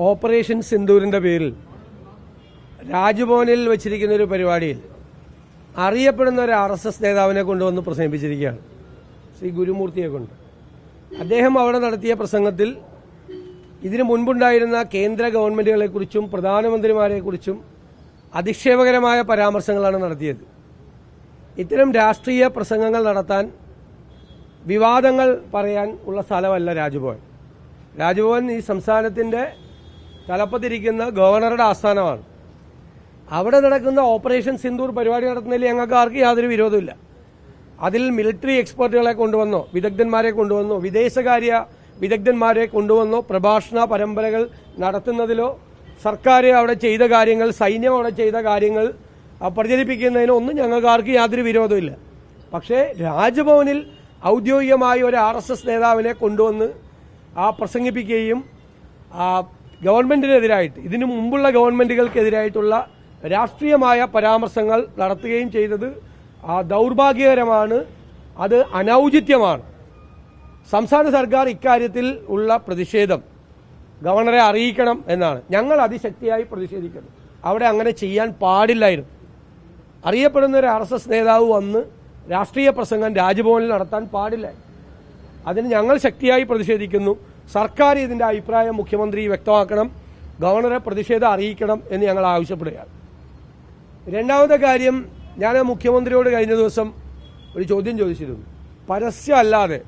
Operation സിന്ദൂരിന്റെ പേരിൽ രാജ്ഭവനിൽ വെച്ചിരിക്കുന്ന ഒരു പരിപാടിയിൽ അറിയപ്പെടുന്ന ഒരു RSS നേതാവിനെ കൊണ്ടുവന്ന് പ്രസംഗിപ്പിച്ചിരിക്കുകയാണ്, ശ്രീ ഗുരുമൂർത്തിയെ കൊണ്ട്. അദ്ദേഹം അവിടെ നടത്തിയ പ്രസംഗത്തിൽ ഇതിനു മുൻപുണ്ടായിരുന്ന കേന്ദ്ര ഗവൺമെന്റുകളെക്കുറിച്ചും പ്രധാനമന്ത്രിമാരെക്കുറിച്ചും അധിക്ഷേപകരമായ പരാമർശങ്ങളാണ് നടത്തിയത്. ഇത്തരം രാഷ്ട്രീയ പ്രസംഗങ്ങൾ നടത്താൻ, വിവാദങ്ങൾ പറയാൻ ഉള്ള സ്ഥലമല്ല രാജ്ഭവൻ. രാജ്ഭവൻ ഈ സംസ്ഥാനത്തിന്റെ തലപ്പത്തിരിക്കുന്ന ഗവർണറുടെ ആസ്ഥാനമാണ്. അവിടെ നടക്കുന്ന ഓപ്പറേഷൻ സിന്ദൂർ പരിപാടി നടത്തുന്നതിൽ ഞങ്ങൾക്ക് ആർക്കും യാതൊരു വിരോധമില്ല. അതിൽ മിലിറ്ററി എക്സ്പെർട്ടുകളെ കൊണ്ടുവന്നോ, വിദഗ്ധന്മാരെ കൊണ്ടുവന്നോ, വിദേശകാര്യ വിദഗ്ധന്മാരെ കൊണ്ടുവന്നോ പ്രഭാഷണ പരമ്പരകൾ നടത്തുന്നതിലോ, സർക്കാർ അവിടെ ചെയ്ത കാര്യങ്ങൾ, സൈന്യം അവിടെ ചെയ്ത കാര്യങ്ങൾ പ്രചരിപ്പിക്കുന്നതിനോ ഒന്നും ഞങ്ങൾക്ക് ആർക്കും യാതൊരു വിരോധമില്ല. പക്ഷേ രാജ്ഭവനിൽ ഔദ്യോഗികമായി ഒരു RSS നേതാവിനെ കൊണ്ടുവന്ന് പ്രസംഗിപ്പിക്കുകയും ഗവൺമെന്റിനെതിരായിട്ട്, ഇതിനു മുമ്പുള്ള ഗവൺമെന്റുകൾക്കെതിരായിട്ടുള്ള രാഷ്ട്രീയമായ പരാമർശങ്ങൾ നടത്തുകയും ചെയ്തത് ദൗർഭാഗ്യകരമാണ്, അത് അനൌചിത്യമാണ്. സംസ്ഥാന സർക്കാർ ഇക്കാര്യത്തിൽ ഉള്ള പ്രതിഷേധം ഗവർണറെ അറിയിക്കണം എന്നാണ് ഞങ്ങൾ അതിശക്തിയായി പ്രതിഷേധിക്കുന്നത്. അവിടെ അങ്ങനെ ചെയ്യാൻ പാടില്ലായിരുന്നു. അറിയപ്പെടുന്ന ഒരു RSS നേതാവ് വന്ന് രാഷ്ട്രീയ പ്രസംഗം രാജ്ഭവനിൽ നടത്താൻ പാടില്ല. അതിന് ഞങ്ങൾ ശക്തിയായി പ്രതിഷേധിക്കുന്നു. സർക്കാർ ഇതിന്റെ അഭിപ്രായം മുഖ്യമന്ത്രി വ്യക്തമാക്കണം, ഗവർണറെ പ്രതിഷേധം അറിയിക്കണം എന്ന് ഞങ്ങൾ ആവശ്യപ്പെടുകയാണ്. രണ്ടാമത്തെ കാര്യം, ഞാൻ മുഖ്യമന്ത്രിയോട് കഴിഞ്ഞ ദിവസം ഒരു ചോദ്യം ചോദിച്ചിരുന്നു. പരസ്യമല്ലാതെ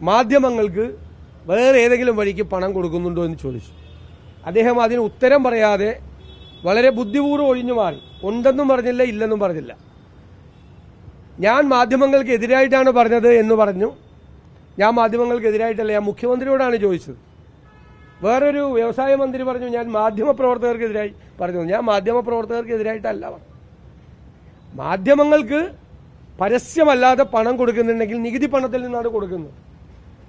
മാധ്യമങ്ങൾക്ക് വേറെ ഏതെങ്കിലും വഴിക്ക് പണം കൊടുക്കുന്നുണ്ടോ എന്ന് ചോദിച്ചു. അദ്ദേഹം അതിന് ഉത്തരം പറയാതെ വളരെ ബുദ്ധിപൂർവ്വം ഒഴിഞ്ഞു മാറി. ഉണ്ടെന്നും പറഞ്ഞില്ല, ഇല്ലെന്നും പറഞ്ഞില്ല. ഞാൻ മാധ്യമങ്ങൾക്ക് എതിരായിട്ടാണ് പറഞ്ഞത് എന്ന് പറഞ്ഞു. ഞാൻ മാധ്യമങ്ങൾക്ക് എതിരായിട്ടല്ല, ഞാൻ മുഖ്യമന്ത്രിയോടാണ് ചോദിച്ചത്. വേറൊരു വ്യവസായ മന്ത്രി പറഞ്ഞു ഞാൻ മാധ്യമപ്രവർത്തകർക്കെതിരായി പറഞ്ഞു. ഞാൻ മാധ്യമപ്രവർത്തകർക്കെതിരായിട്ടല്ല പറഞ്ഞു. മാധ്യമങ്ങൾക്ക് പരസ്യമല്ലാതെ പണം കൊടുക്കുന്നുണ്ടെങ്കിൽ നികുതി പണത്തിൽ നിന്നാണ് കൊടുക്കുന്നത്.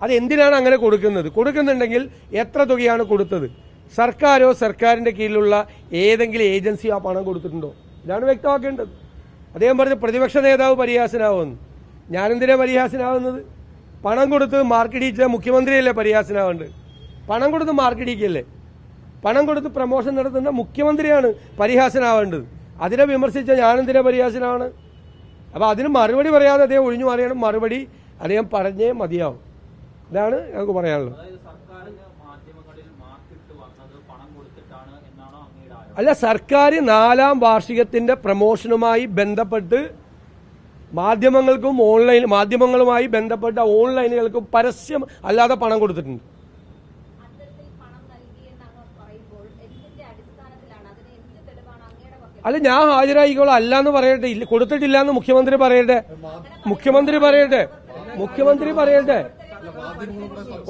അത് എന്തിനാണ് അങ്ങനെ കൊടുക്കുന്നത്? കൊടുക്കുന്നുണ്ടെങ്കിൽ എത്ര തുകയാണ് കൊടുത്തത്? സർക്കാരോ സർക്കാരിന്റെ കീഴിലുള്ള ഏതെങ്കിലും ഏജൻസിയോ ആ പണം കൊടുത്തിട്ടുണ്ടോ? ഇതാണ് വ്യക്തമാക്കേണ്ടത്. അദ്ദേഹം പറഞ്ഞ പ്രതിപക്ഷ നേതാവ് പരിഹാസനാവുമെന്ന്. ഞാനെന്തിനാ പരിഹാസനാവുന്നത്? പണം കൊടുത്ത് മാർക്കിടിച്ച മുഖ്യമന്ത്രിയല്ലേ പരിഹാസനാവേണ്ടത്? പണം കൊടുത്ത് മാർക്കിടിക്കല്ലേ? പണം കൊടുത്ത് പ്രമോഷൻ നടത്തുന്ന മുഖ്യമന്ത്രിയാണ് പരിഹാസനാവേണ്ടത്. അതിനെ വിമർശിച്ച ഞാനെന്തിനാ പരിഹാസനാണ്? അപ്പൊ അതിന് മറുപടി പറയാതെ അദ്ദേഹം ഒഴിഞ്ഞു മാറിയാണ്. മറുപടി അദ്ദേഹം പറഞ്ഞേ മതിയാവും. ഇതാണ് ഞങ്ങൾക്ക് പറയാനുള്ളത്. അല്ല, സർക്കാർ 4ാം വാർഷികത്തിന്റെ പ്രമോഷനുമായി ബന്ധപ്പെട്ട് മാധ്യമങ്ങളുമായി ബന്ധപ്പെട്ട ഓൺലൈനുകൾക്ക് പരസ്യം അല്ലാതെ പണം കൊടുത്തിട്ടുണ്ട്. അല്ല, ഞാൻ ഹാജരായിക്കോളാം. അല്ലാന്ന് പറയട്ടെ, ഇല്ല കൊടുത്തിട്ടില്ല എന്ന് മുഖ്യമന്ത്രി പറയട്ടെ.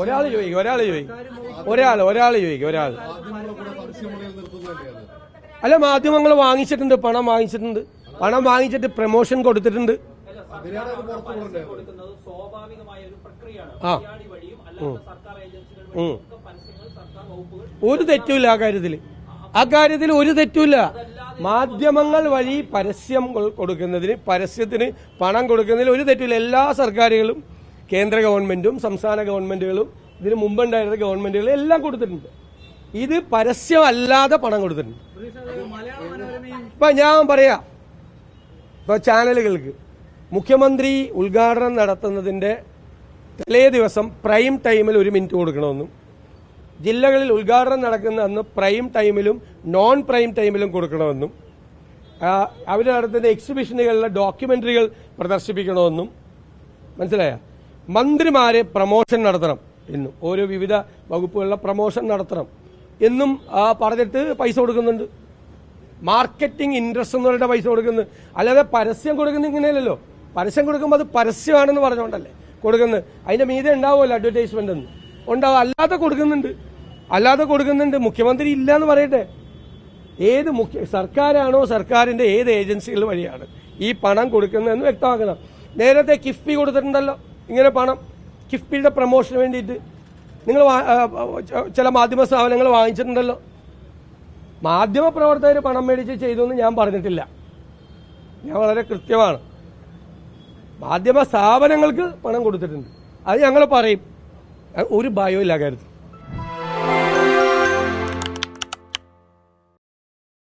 ഒരാൾ അല്ല, മാധ്യമങ്ങൾ വാങ്ങിച്ചിട്ടുണ്ട്, പണം വാങ്ങിച്ചിട്ട് പ്രമോഷൻ കൊടുത്തിട്ടുണ്ട്. ഒരു തെറ്റുമില്ല അക്കാര്യത്തിൽ ഒരു തെറ്റുമില്ല. മാധ്യമങ്ങൾ വഴി പരസ്യം കൊടുക്കുന്നതിന്, പരസ്യത്തിന് പണം കൊടുക്കുന്നതിൽ ഒരു തെറ്റില്ല. എല്ലാ സർക്കാരുകളും, കേന്ദ്ര ഗവൺമെന്റും സംസ്ഥാന ഗവൺമെന്റുകളും ഇതിന് മുമ്പുണ്ടായിരുന്ന ഗവൺമെന്റുകളും എല്ലാം കൊടുത്തിട്ടുണ്ട്. ഇത് പരസ്യമല്ലാതെ പണം കൊടുത്തിട്ടുണ്ട്. ഇപ്പൊ ഞാൻ പറയാം, ഇപ്പൊ ചാനലുകൾക്ക് മുഖ്യമന്ത്രി ഉദ്ഘാടനം നടത്തുന്നതിന്റെ തലേ ദിവസം പ്രൈം ടൈമിൽ 1 മിനിറ്റ് കൊടുക്കണമെന്നും, ജില്ലകളിൽ ഉദ്ഘാടനം നടക്കുന്ന അന്ന് പ്രൈം ടൈമിലും നോൺ പ്രൈം ടൈമിലും കൊടുക്കണമെന്നും, അവർ നടത്തുന്ന എക്സിബിഷനുകളിലെ ഡോക്യുമെന്ററികൾ പ്രദർശിപ്പിക്കണമെന്നും, മനസ്സിലായ? മന്ത്രിമാരെ പ്രമോഷൻ നടത്തണം എന്നും, ഓരോ വിവിധ വകുപ്പുകളിലെ പ്രമോഷൻ നടത്തണം എന്നും പറഞ്ഞിട്ട് പൈസ കൊടുക്കുന്നുണ്ട്. മാർക്കറ്റിംഗ് ഇൻട്രസ്റ്റ് എന്ന് പറഞ്ഞിട്ട് പൈസ കൊടുക്കുന്നത്. അല്ലാതെ പരസ്യം കൊടുക്കുന്ന ഇങ്ങനെയല്ലല്ലോ. പരസ്യം കൊടുക്കുമ്പോൾ അത് പരസ്യമാണെന്ന് പറഞ്ഞുകൊണ്ടല്ലേ കൊടുക്കുന്നത്. അതിന്റെ മീതെ ഉണ്ടാവുമല്ലോ അഡ്വർടൈസ്മെന്റ് എന്ന് ഉണ്ടാവും. അല്ലാതെ കൊടുക്കുന്നുണ്ട്. മുഖ്യമന്ത്രി ഇല്ല എന്ന് പറയട്ടെ. ഏത് സർക്കാരാണോ, സർക്കാരിന്റെ ഏത് ഏജൻസികൾ വഴിയാണ് ഈ പണം കൊടുക്കുന്നതെന്ന് വ്യക്തമാക്കണം. നേരത്തെ കിഫ്ബി കൊടുത്തിട്ടുണ്ടല്ലോ ഇങ്ങനെ പണം. കിഫ്ബിയുടെ പ്രമോഷന് വേണ്ടിയിട്ട് നിങ്ങൾ ചില മാധ്യമ സ്ഥാപനങ്ങൾ വാങ്ങിച്ചിട്ടുണ്ടല്ലോ. മാധ്യമപ്രവർത്തകർ പണം മേടിച്ച് ചെയ്തു എന്ന് ഞാൻ പറഞ്ഞിട്ടില്ല. ഞാൻ വളരെ കൃത്യമാണ്. മാധ്യമ സ്ഥാപനങ്ങൾക്ക് പണം കൊടുത്തിട്ടുണ്ട്. അത് ഞങ്ങൾ പറയും. ഒരു ഭയവും ഇല്ല കാര്യത്തിൽ.